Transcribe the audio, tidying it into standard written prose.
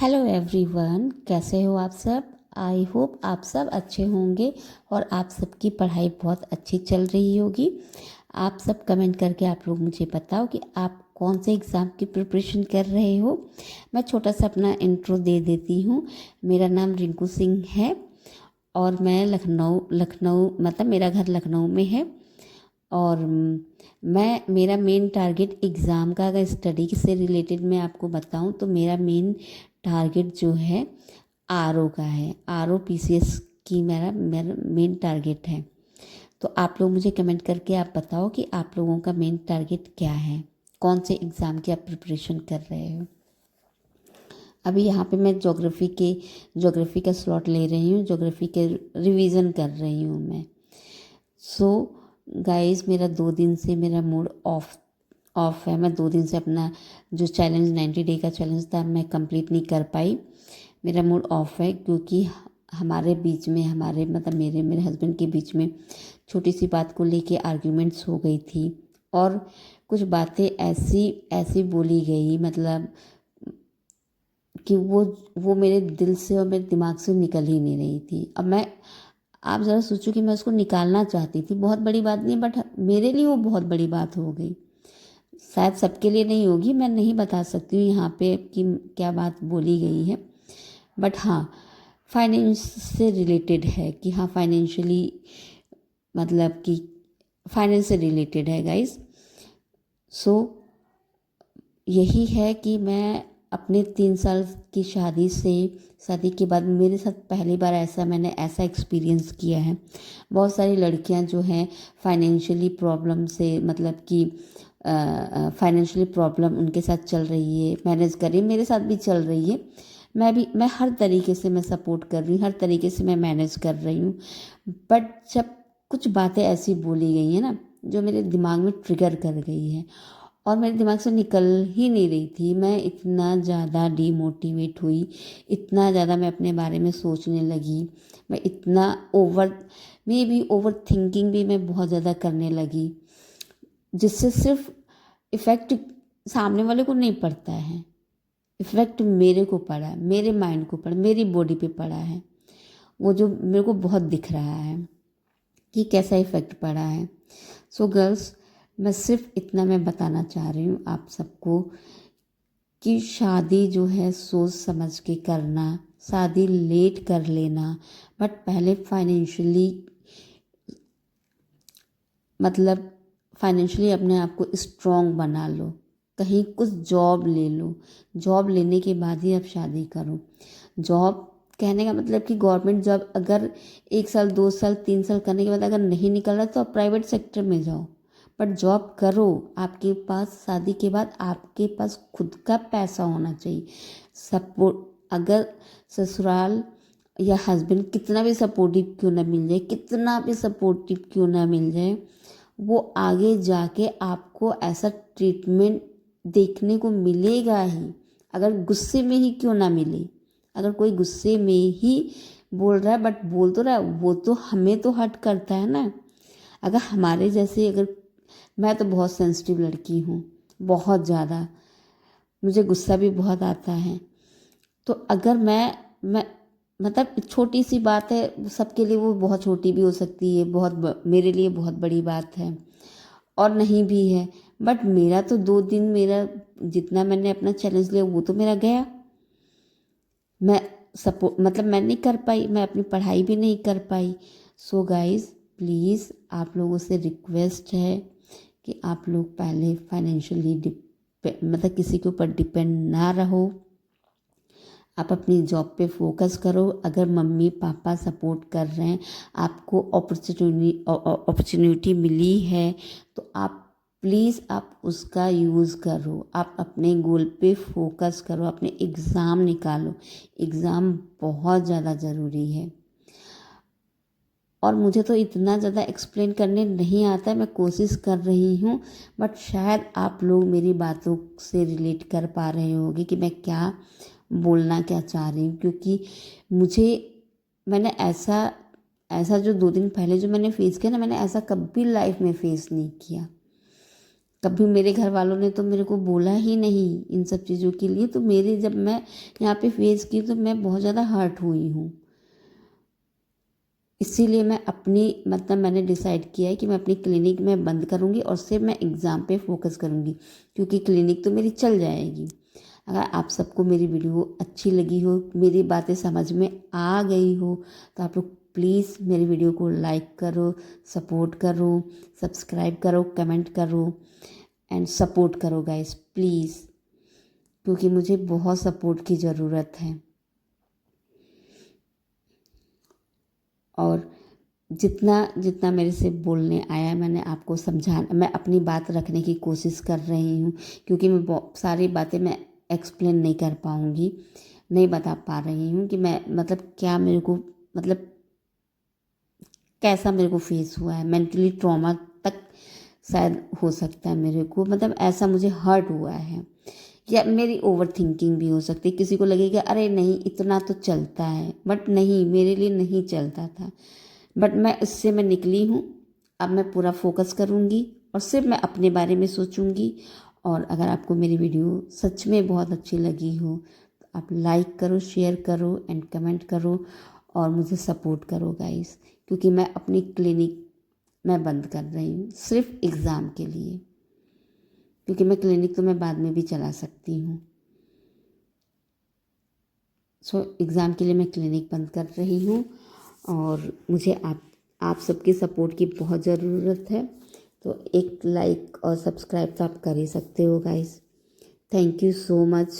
Hello everyone, कैसे हो आप सब। आई होप आप सब अच्छे होंगे और आप सबकी पढ़ाई बहुत अच्छी चल रही होगी। आप सब कमेंट करके आप लोग मुझे बताओ कि आप कौन से एग्ज़ाम की प्रिपरेशन कर रहे हो। मैं छोटा सा अपना इंट्रो दे देती हूँ। मेरा नाम रिंकू सिंह है और मैं लखनऊ लखनऊ मतलब मेरा घर लखनऊ में है। और मैं मेरा मेन टारगेट एग्ज़ाम का, अगर स्टडी से रिलेटेड मैं आपको बताऊं तो मेरा मेन टारगेट जो है आरओ का है। आरओ पीसीएस की मेरा मेरा मेन टारगेट है। तो आप लोग मुझे कमेंट करके आप बताओ कि आप लोगों का मेन टारगेट क्या है, कौन से एग्ज़ाम की आप प्रिपरेशन कर रहे हो। अभी यहाँ पे मैं ज्योग्राफी का स्लॉट ले रही हूँ, ज्योग्राफी के रिवीजन कर रही हूँ मैं। सो गाइस, मेरा 2 दिन से मेरा मूड ऑफ है। मैं 2 दिन से अपना जो चैलेंज 90 डे का चैलेंज था मैं कंप्लीट नहीं कर पाई। मेरा मूड ऑफ है क्योंकि हमारे बीच में, हमारे मतलब मेरे मेरे हस्बैंड के बीच में छोटी सी बात को लेके आर्ग्यूमेंट्स हो गई थी और कुछ बातें ऐसी ऐसी बोली गई, मतलब कि वो मेरे दिल से और मेरे दिमाग से निकल ही नहीं रही थी। अब मैं, आप ज़रा सोचो कि मैं उसको निकालना चाहती थी। बहुत बड़ी बात नहीं, बट मेरे लिए वो बहुत बड़ी बात हो गई। शायद सबके लिए नहीं होगी, मैं नहीं बता सकती हूँ यहाँ पे कि क्या बात बोली गई है। बट हाँ, फाइनेंस से रिलेटेड है कि हाँ, फाइनेंशियली मतलब कि फाइनेंस से रिलेटेड है गाइस। सो यही है कि मैं अपने 3 साल की शादी के बाद मेरे साथ पहली बार मैंने ऐसा एक्सपीरियंस किया है। बहुत सारी लड़कियां जो हैं फाइनेंशियली प्रॉब्लम से, मतलब कि फाइनेंशियली प्रॉब्लम उनके साथ चल रही है, मैनेज कर रही है, मेरे साथ भी चल रही है। मैं हर तरीके से मैं सपोर्ट कर रही हूँ, हर तरीके से मैं मैनेज कर रही हूँ। बट जब कुछ बातें ऐसी बोली गई हैं ना, जो मेरे दिमाग में ट्रिगर कर गई है और मेरे दिमाग से निकल ही नहीं रही थी। मैं इतना ज़्यादा डीमोटिवेट हुई, इतना ज़्यादा मैं अपने बारे में सोचने लगी, मैं इतना ओवर थिंकिंग भी मैं बहुत ज़्यादा करने लगी, जिससे सिर्फ इफ़ेक्ट सामने वाले को नहीं पड़ता है, इफ़ेक्ट मेरे को पड़ा है, मेरे माइंड को पड़ा, मेरी बॉडी पे पड़ा है। वो जो मेरे को बहुत दिख रहा है कि कैसा इफ़ेक्ट पड़ा है। सो गर्ल्स, मैं सिर्फ इतना मैं बताना चाह रही हूँ आप सबको कि शादी जो है सोच समझ के करना, शादी लेट कर लेना, बट पहले मतलब फाइनेंशियली अपने आप को स्ट्रॉन्ग बना लो। कहीं कुछ जॉब ले लो, जॉब लेने के बाद ही आप शादी करो। जॉब कहने का मतलब कि गवर्नमेंट जॉब अगर 1 साल 2 साल 3 साल करने के बाद अगर नहीं निकल रहा तो आप प्राइवेट सेक्टर में जाओ, बट जॉब करो। आपके पास शादी के बाद आपके पास खुद का पैसा होना चाहिए। सपोर्ट, अगर ससुराल या हस्बैंड कितना भी सपोर्टिव क्यों ना मिल जाए, कितना भी सपोर्टिव क्यों ना मिल जाए, वो आगे जाके आपको ऐसा ट्रीटमेंट देखने को मिलेगा ही। अगर गुस्से में ही क्यों ना मिले, अगर कोई गुस्से में ही बोल रहा है बट बोल तो रहा है, वो तो हमें तो हर्ट करता है ना। अगर हमारे जैसे, अगर मैं तो बहुत सेंसिटिव लड़की हूँ, बहुत ज़्यादा, मुझे गुस्सा भी बहुत आता है। तो अगर मैं मतलब छोटी सी बात है, सबके लिए वो बहुत छोटी भी हो सकती है, मेरे लिए बहुत बड़ी बात है और नहीं भी है। बट मेरा तो 2 दिन, मेरा जितना मैंने अपना चैलेंज लिया वो तो मेरा गया। मैं मतलब मैं नहीं कर पाई, मैं अपनी पढ़ाई भी नहीं कर पाई। सो गाइस, प्लीज़ आप लोगों से रिक्वेस्ट है कि आप लोग पहले फाइनेंशियली मतलब किसी के ऊपर डिपेंड ना रहो। आप अपनी जॉब पे फोकस करो। अगर मम्मी पापा सपोर्ट कर रहे हैं, आपको अपॉर्चुनिटी मिली है, तो आप प्लीज़ आप उसका यूज़ करो। आप अपने गोल पे फोकस करो, अपने एग्ज़ाम निकालो। एग्ज़ाम बहुत ज़्यादा ज़रूरी है और मुझे तो इतना ज़्यादा एक्सप्लेन करने नहीं आता है, मैं कोशिश कर रही हूँ। बट शायद आप लोग मेरी बातों से रिलेट कर पा रहे होंगे कि मैं क्या बोलना क्या चाह रही हूँ। क्योंकि मुझे, मैंने ऐसा ऐसा जो 2 दिन पहले जो मैंने फेस किया ना, मैंने ऐसा कभी लाइफ में फेस नहीं किया। कभी मेरे घर वालों ने तो मेरे को बोला ही नहीं इन सब चीज़ों के लिए। तो मेरे जब मैं यहाँ पे फेस की तो मैं बहुत ज़्यादा हर्ट हुई हूँ। इसीलिए मैं अपनी मतलब मैंने डिसाइड किया है कि मैं अपनी क्लिनिक में बंद करूँगी और सिर्फ मैं एग्ज़ाम पे फोकस करूँगी, क्योंकि क्लिनिक तो मेरी चल जाएगी। अगर आप सबको मेरी वीडियो अच्छी लगी हो, मेरी बातें समझ में आ गई हो, तो आप लोग प्लीज़ मेरी वीडियो को लाइक करो, सपोर्ट करो, सब्सक्राइब करो, कमेंट करो एंड सपोर्ट करो गाइस प्लीज़, क्योंकि मुझे बहुत सपोर्ट की ज़रूरत है। और जितना जितना मेरे से बोलने आया मैंने आपको मैं अपनी बात रखने की कोशिश कर रही हूँ, क्योंकि मैं बहुत सारी बातें मैं एक्सप्लेन नहीं कर पाऊँगी, नहीं बता पा रही हूँ कि मैं मतलब क्या मेरे को मतलब कैसा मेरे को फेस हुआ है, मेंटली ट्रॉमा तक शायद हो सकता है मेरे को, मतलब ऐसा मुझे हर्ट हुआ है, या मेरी ओवर थिंकिंग भी हो सकती है। किसी को लगेगा अरे नहीं इतना तो चलता है, बट नहीं, मेरे लिए नहीं चलता था। बट मैं इससे मैं निकली हूँ। अब मैं पूरा फोकस करूँगी और सिर्फ मैं अपने बारे में सोचूंगी। और अगर आपको मेरी वीडियो सच में बहुत अच्छी लगी हो तो आप लाइक करो, शेयर करो एंड कमेंट करो और मुझे सपोर्ट करो गाइस, क्योंकि मैं अपनी क्लिनिक मैं बंद कर रही हूँ सिर्फ एग्ज़ाम के लिए, क्योंकि मैं क्लिनिक तो मैं बाद में भी चला सकती हूँ। सो एग्ज़ाम के लिए मैं क्लिनिक बंद कर रही हूँ और मुझे आप सबके सपोर्ट की बहुत ज़रूरत है। तो एक लाइक और सब्सक्राइब तो आप कर ही सकते हो guys. Thank you so much.